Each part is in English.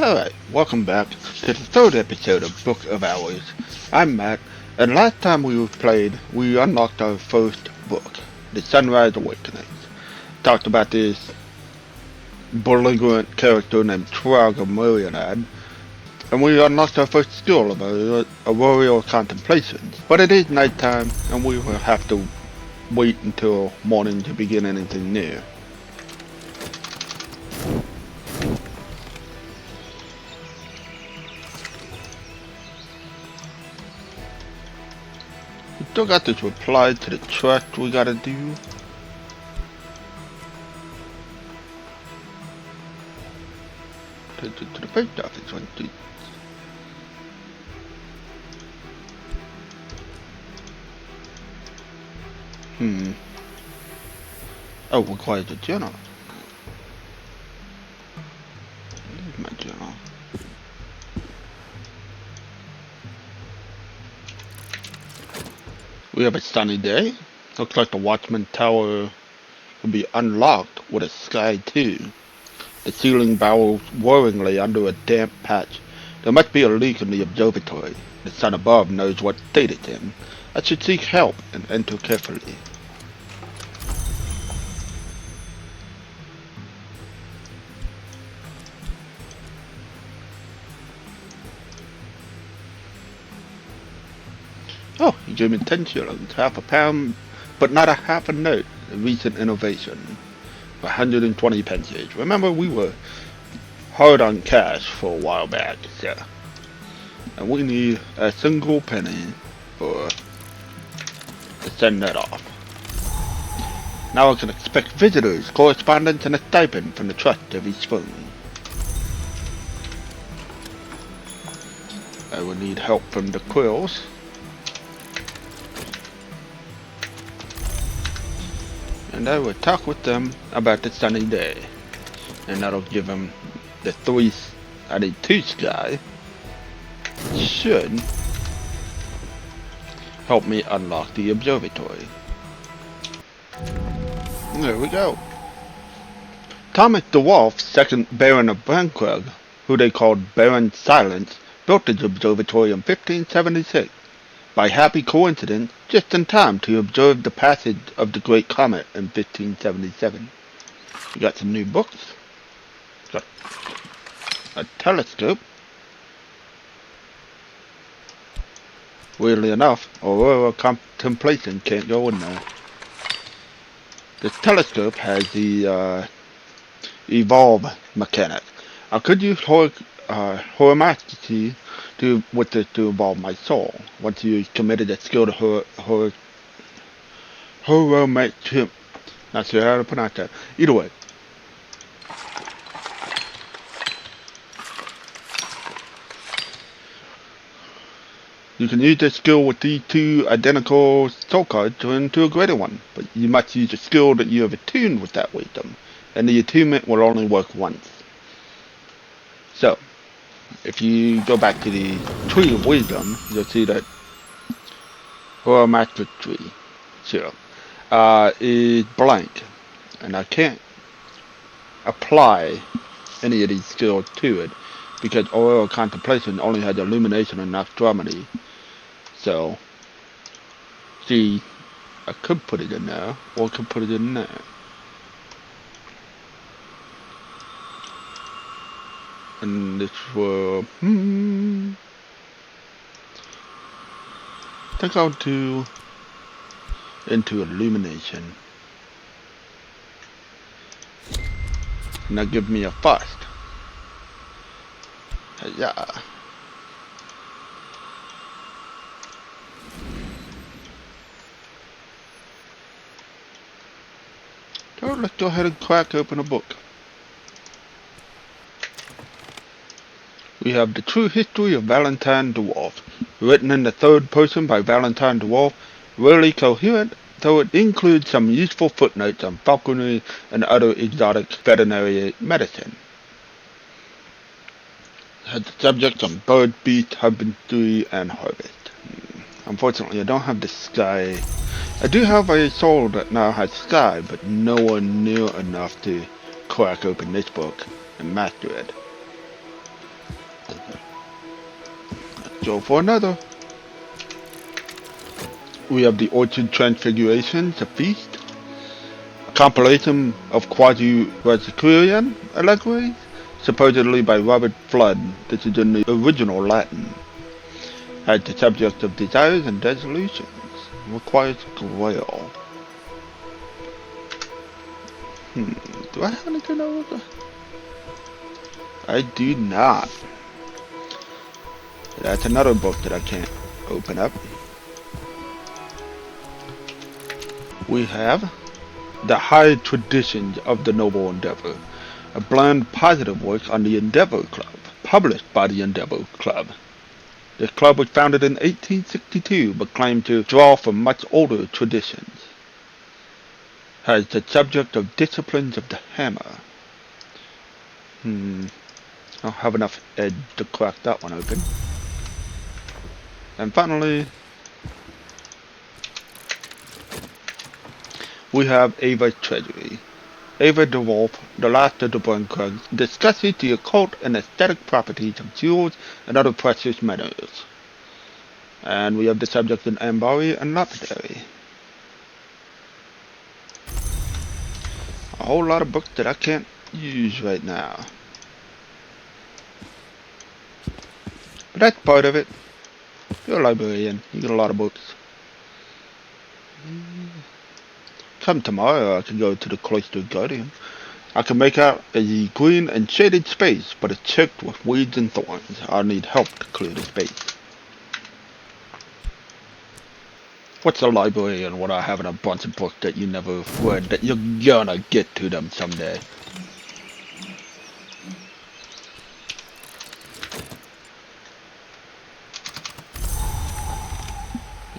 Alright, welcome back to the third episode of Book of Hours. I'm Matt, and last time we played, we unlocked our first book, The Sunrise Awakenings. Talked about this belligerent character named Traga Myriad, and we unlocked our first skill of Aurora Contemplations. But it is nighttime, and we will have to wait until morning to begin anything new. Still got this reply to the trust we gotta do. To the post office one too. Oh, requires a journal. Here's my journal. We have a sunny day. Looks like the Watchman Tower will be unlocked with a sky too. The ceiling bows worryingly under a damp patch. There must be a leak in the observatory. The sun above knows what state it's in. I should seek help and enter carefully. Oh, he gave me 10 shillings, half a pound, but not a half a note. A recent innovation. 120 pences. Remember, we were hard on cash for a while back, so. And we need a single penny to send that off. Now I can expect visitors, correspondence, and a stipend from the trust of each spring. I will need help from the quills. And I will talk with them about the sunny day. And that'll give them the 3 out of 2 sky. Should help me unlock the observatory. There we go. Thomas de Wolf, 2nd Baron of Bankrug, who they called Baron Silence, built his observatory in 1576. By happy coincidence, just in time to observe the passage of the Great Comet in 1577. We got some new books. Got a telescope. Weirdly enough, Aurora Contemplation can't go in there. The telescope has the evolve mechanic. I could use Horomancy to evolve my soul. Once you committed a skill to Horomancy, not sure how to pronounce that. Either way. You can use this skill with these 2 identical soul cards to into a greater one, but you must use a skill that you have attuned with that wisdom, and the attunement will only work once. So, if you go back to the Tree of Wisdom, you'll see that Horomancy tree, is blank, and I can't apply any of these skills to it because Aurora Contemplation only has illumination and astronomy. So, see, I could put it in there, or I could put it in there. And this will, I think I'll do into illumination. And that give me a first. Yeah. So let's go ahead and crack open a book. We have The True History of Valentine de Wolf, written in the 3rd person by Valentine de Wolf, rarely coherent, though it includes some useful footnotes on falconry and other exotic veterinary medicine. It has the subjects on bird, beast, husbandry, and harvest. Unfortunately, I don't have the sky. I do have a soul that now has sky, but nowhere near enough to crack open this book and master it. go for another. We have the Orchid Transfigurations, a feast. A compilation of quasi-Rosicrucian allegories, supposedly by Robert Flood. This is in the original Latin. As the subject of desires and resolutions. Requires grail. Do I have anything over? I do not. That's another book that I can't open up. We have The High Traditions of the Noble Endeavor, a bland positive work on the Endeavor Club, published by the Endeavor Club. This club was founded in 1862, but claimed to draw from much older traditions. Has the subject of disciplines of the hammer. I don't have enough edge to crack that one open. And finally, we have Ava's Treasury. Ava the Wolf, the last of the Brunkrugs, discusses the occult and aesthetic properties of jewels and other precious metals. And we have the subjects in Ambari and Lapidary. A whole lot of books that I can't use right now. But that's part of it. You're a librarian, you get a lot of books. Come tomorrow I can go to the Cloistered Guardian. I can make out a green and shaded space, but it's choked with weeds and thorns. I'll need help to clear the space. What's a librarian without having a bunch of books that you never read that you're gonna get to them someday?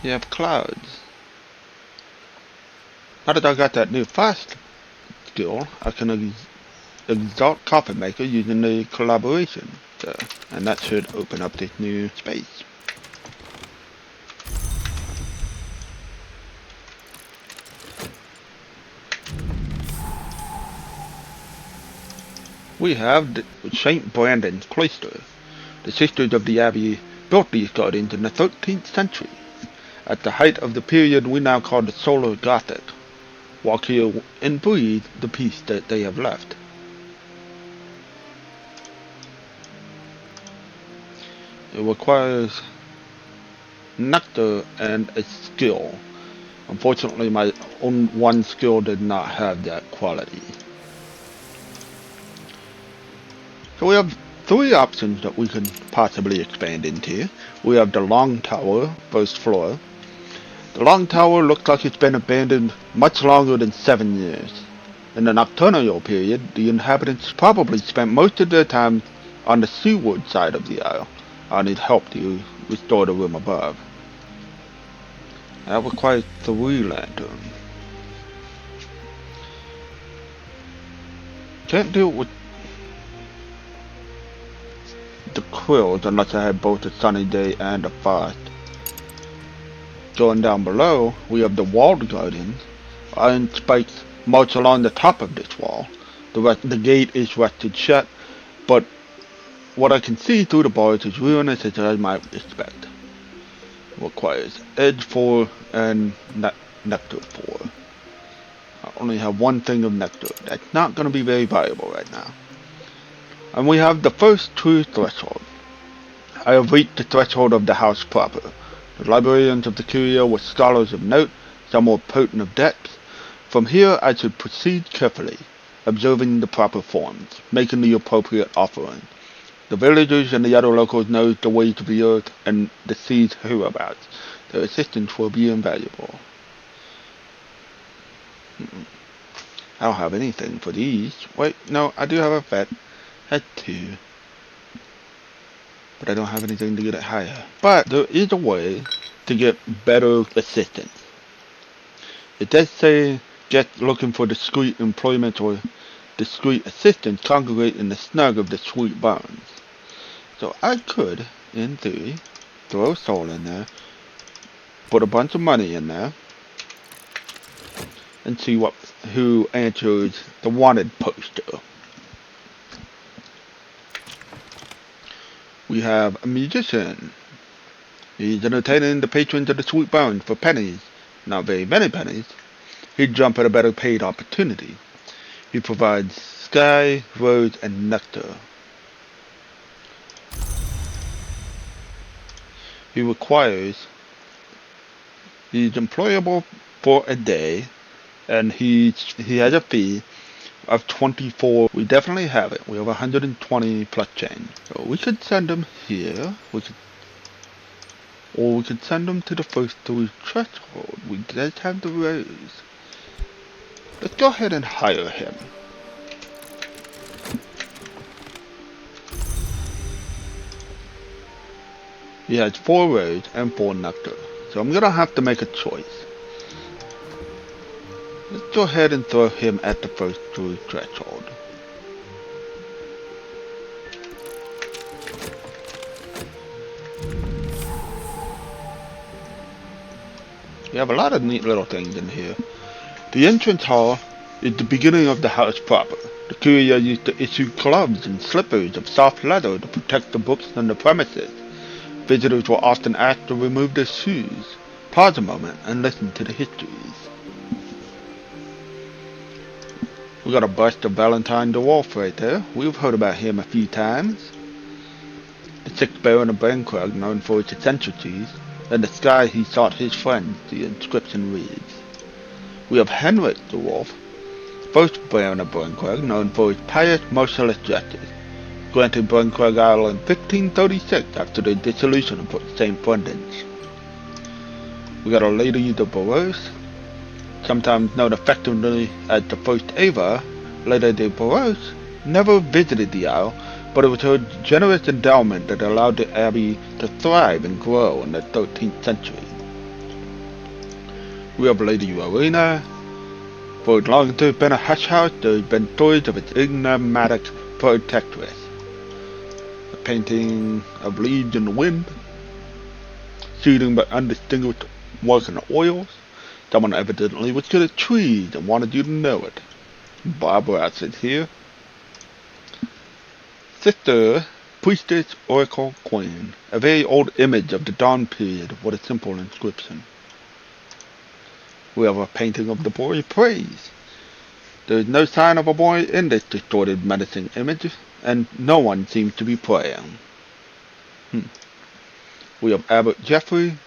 You have clouds. Now that I got that new fast skill, I can exalt coffee maker using the collaboration. And that should open up this new space. We have St. Brandon's Cloister. The Sisters of the Abbey built these gardens in the 13th century, at the height of the period we now call the Solar Gothic. Walk here and breathe the peace that they have left. It requires nectar and a skill. Unfortunately, my own one skill did not have that quality. So we have three options that we can possibly expand into. We have the Long Tower, first floor. The Long Tower looks like it's been abandoned much longer than 7 years. In the nocturnal period, the inhabitants probably spent most of their time on the seaward side of the isle. I need help to restore the room above. That requires 3 lanterns. Can't deal with the quills unless I had both a sunny day and a fast. Going down below, we have the walled gardens. Iron spikes march along the top of this wall. The gate is rusted shut, but what I can see through the bars is ruinous as I might expect. Requires edge 4 and nectar 4. I only have one thing of nectar. That's not going to be very valuable right now. And we have the first true threshold. I have reached the threshold of the house proper. The librarians of the Curia were scholars of note, some were potent of depth. From here I should proceed carefully, observing the proper forms, making the appropriate offering. The villagers and the other locals know the ways of the earth and the sea's hereabouts. Their assistance will be invaluable. I don't have anything for these. Wait, no, I do have a vet. At 2. But I don't have anything to get it higher. But there is a way to get better assistance. It does say get looking for discreet employment or discreet assistance congregate in the snug of the sweet bones. So I could, in theory, throw a soul in there, put a bunch of money in there, and see who answers the wanted poster. We have a musician. He's entertaining the patrons of the Sweet Bones for pennies. Not very many pennies. He'd jump at a better paid opportunity. He provides sky, rose, and nectar. He's employable for a day, and he has a fee of 24. We definitely have it. We have 120 plus change. So we could send him here. Or we could send him to the first 3 threshold. We just have the rose. Let's go ahead and hire him. He has 4 rose and 4 nectar. So I'm gonna have to make a choice. Let's go ahead and throw him at the first 3 threshold. We have a lot of neat little things in here. The entrance hall is the beginning of the house proper. The courier used to issue gloves and slippers of soft leather to protect the books on the premises. Visitors were often asked to remove their shoes, pause a moment, and listen to the histories. We got a bust of Valentine the Wolf right there. We've heard about him a few times. The 6th Baron of Banquag, known for his eccentricities. In the sky he sought his friends, the inscription reads. We have Henrik the Wolf, 1st Baron of Banquag, known for his pious, merciless justice. Granted Banquag Isle in 1536 after the dissolution of St. Brendan's. We got a Lady de Boros, sometimes known affectionately as the First Ava. Lady de Boros never visited the Isle, but it was her generous endowment that allowed the abbey to thrive and grow in the 13th century. We have Lady Rowena. For as long as there has been a hush house, there have been stories of its enigmatic protectress. A painting of leaves in the wind, soothing but undistinguished work in oils. Someone evidently was good at trees and wanted you to know it. Barbara sits here. Sister, Priestess, Oracle, Queen. A very old image of the dawn period with a simple inscription. We have a painting of the boy Praise. There is no sign of a boy in this distorted menacing image, and no one seems to be praying. We have Abbot Geoffrey,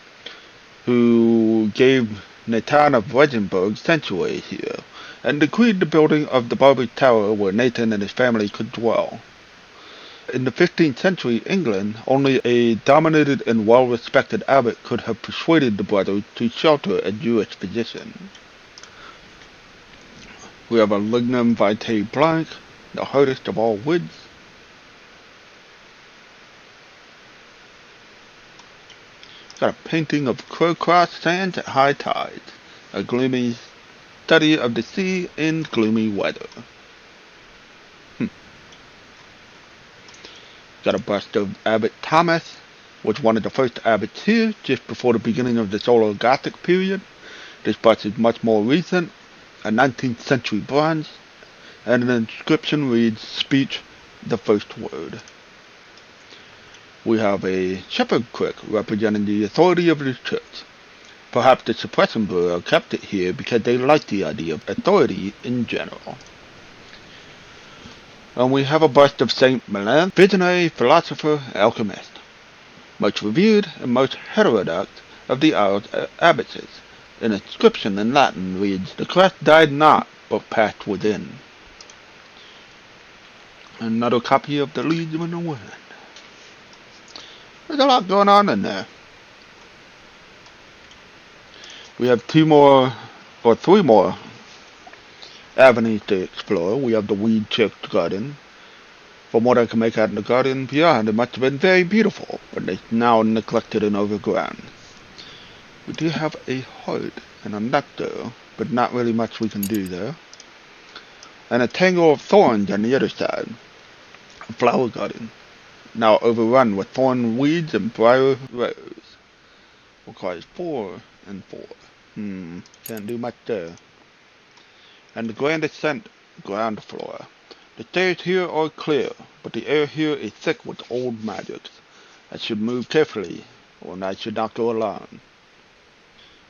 who gave Nathan of Regenburg sanctuary here, and decreed the building of the Barbary Tower where Nathan and his family could dwell. In the 15th century England, only a dominated and well-respected abbot could have persuaded the brothers to shelter a Jewish physician. We have a Lignum Vitae Blanc, the hardest of all woods. Got a painting of Crowcross Sands at high tide, a gloomy study of the sea in gloomy weather. Got a bust of Abbot Thomas, was one of the first abbots here, just before the beginning of the Solar Gothic period. This bust is much more recent, a 19th century bronze, and an inscription reads, Speech, the first word. We have a shepherd crook representing the authority of the church. Perhaps the Suppression Bureau kept it here because they liked the idea of authority in general. And we have a bust of Saint Milan, visionary, philosopher, alchemist, most revered and most heterodox of the Isle's abbesses. An inscription in Latin reads, The Christ died not, but passed within. Another copy of the Leaves in the Wind. There's a lot going on in there. We have 3 more avenues to explore. We have the Weed Choked Garden. From what I can make out in the garden beyond, it must have been very beautiful, but it's now neglected and overgrown. We do have a heart and a nectar, but not really much we can do there. And a tangle of thorns on the other side. A flower garden, now overrun with thorn weeds and briar rose. Requires 4 and 4. Can't do much there. And the grand ascent, ground floor. The stairs here are clear, but the air here is thick with old magics. I should move carefully Or I should not go alone.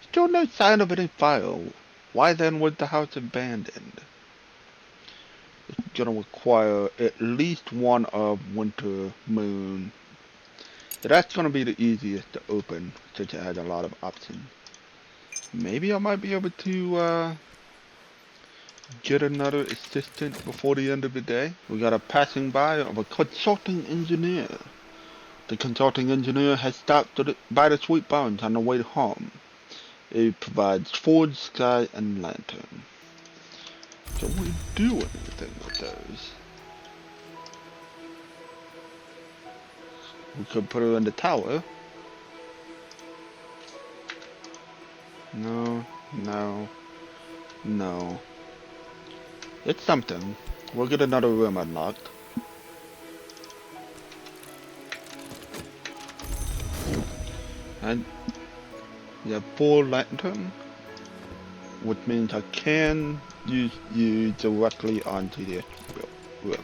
Still no sign of any fire. Why then was the house abandoned? It's gonna require at least one of winter moon. That's gonna be the easiest to open since it has a lot of options. Maybe I might be able to get another assistant before the end of the day. We got a passing by of a consulting engineer. The consulting engineer has stopped by the Sweet Bones on the way home. It provides Ford, Sky, and Lantern. Can we do anything with those? We could put her in the tower. No, no, no. It's something. We'll get another room unlocked. And we have 4 lantern, which means I can use you directly onto the room.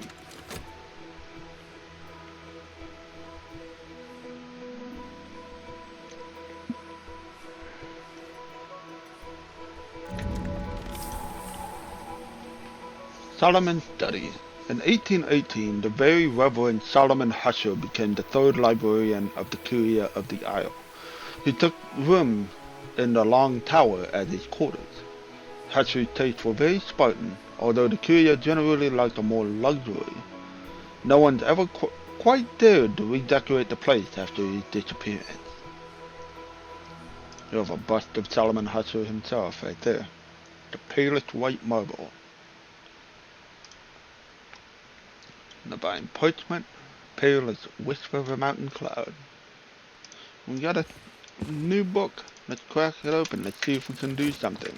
Solomon Study. In 1818, the very Reverend Solomon Husher became the 3rd librarian of the Curia of the Isle. He took room in the Long Tower as his quarters. Husher's tastes were very Spartan, although the Curia generally liked a more luxury. No one's ever quite dared to redecorate the place after his disappearance. You have a bust of Solomon Husher himself right there. The palest white marble. Divine parchment, pale as a whisper of a mountain cloud. We got a new book. Let's crack it open. Let's see if we can do something.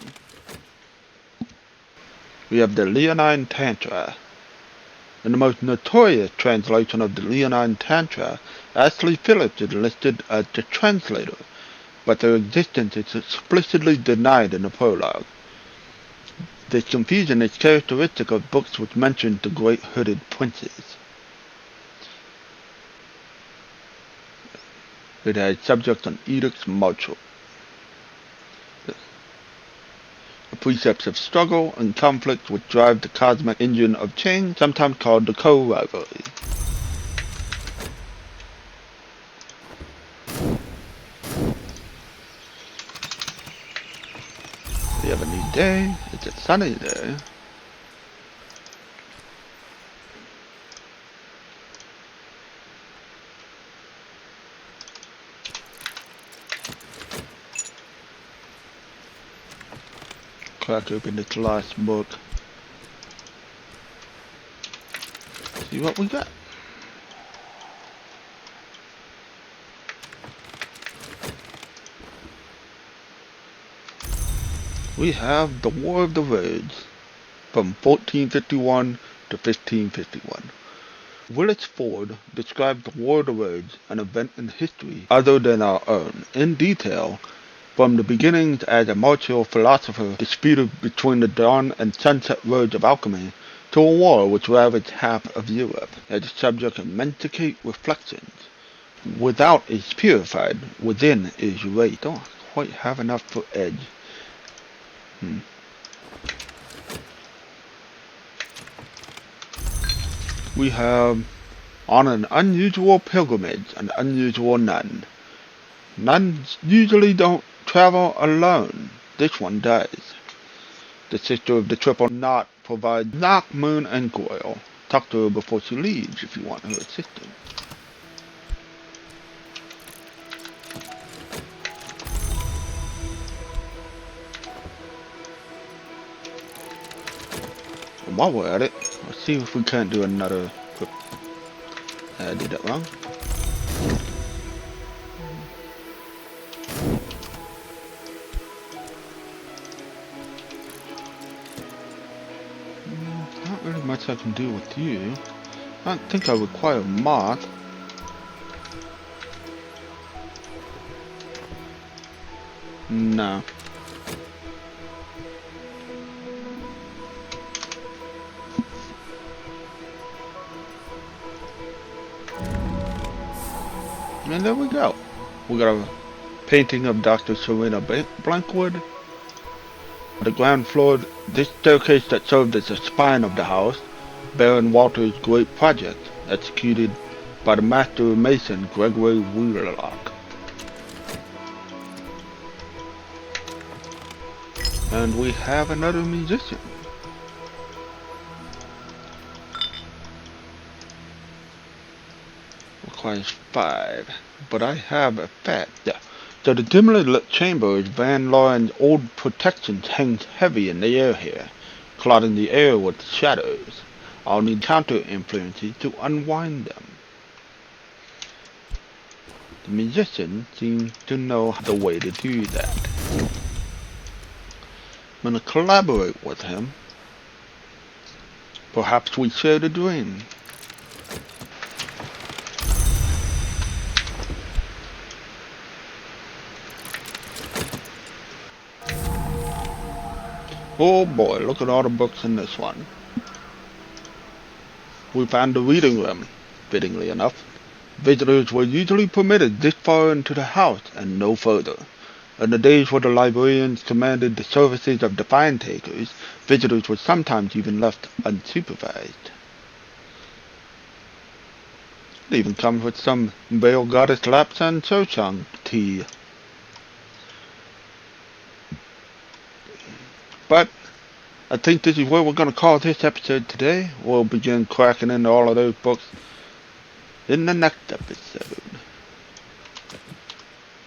We have the Leonine Tantra. In the most notorious translation of the Leonine Tantra, Ashley Phillips is listed as the translator, but their existence is explicitly denied in the prologue. This confusion is characteristic of books which mention the great hooded princes. It has subjects on edicts martial. The precepts of struggle and conflict which drive the cosmic engine of change, sometimes called the co-rivalry. We have a new day. It's a sunny day. Crack open this last book. See what we got. We have the War of the Roads from 1451 to 1551. Willis Ford describes the War of the Roads, an event in history other than our own, in detail, from the beginnings as a martial philosopher disputed between the dawn and sunset roads of alchemy, to a war which ravaged half of Europe, as a subject of mendicate reflections. Without is purified, within is raised. Don't quite have enough for edge. We have on an unusual pilgrimage, an unusual nun. Nuns usually don't travel alone. This one does. The sister of the triple knot provides Nock, Moon, and Goyle. Talk to her before she leaves if you want her assistance. And while we're at it, let's see if we can't do another. I did that wrong. Not really much I can do with you. I don't think I require moth. No. And there we go. We got a painting of Dr. Serena Blankwood. On the ground floor, this staircase that served as the spine of the house, Baron Walter's great project, executed by the master mason Gregory Wheelock. And we have another musician. Requires 5, but I have a fact. So the dimly lit chamber is Van Lauren's old protections hangs heavy in the air here, clouding the air with shadows. I'll need counter influences to unwind them. The musician seems to know the way to do that. I'm going to collaborate with him. Perhaps we share the dream. Oh boy, look at all the books in this one. We found the reading room, fittingly enough. Visitors were usually permitted this far into the house and no further. In the days where the librarians commanded the services of the fine takers, visitors were sometimes even left unsupervised. It even comes with some Vale Goddess Lapsan Sochang tea. But I think this is where we're going to call this episode today. We'll begin cracking into all of those books in the next episode.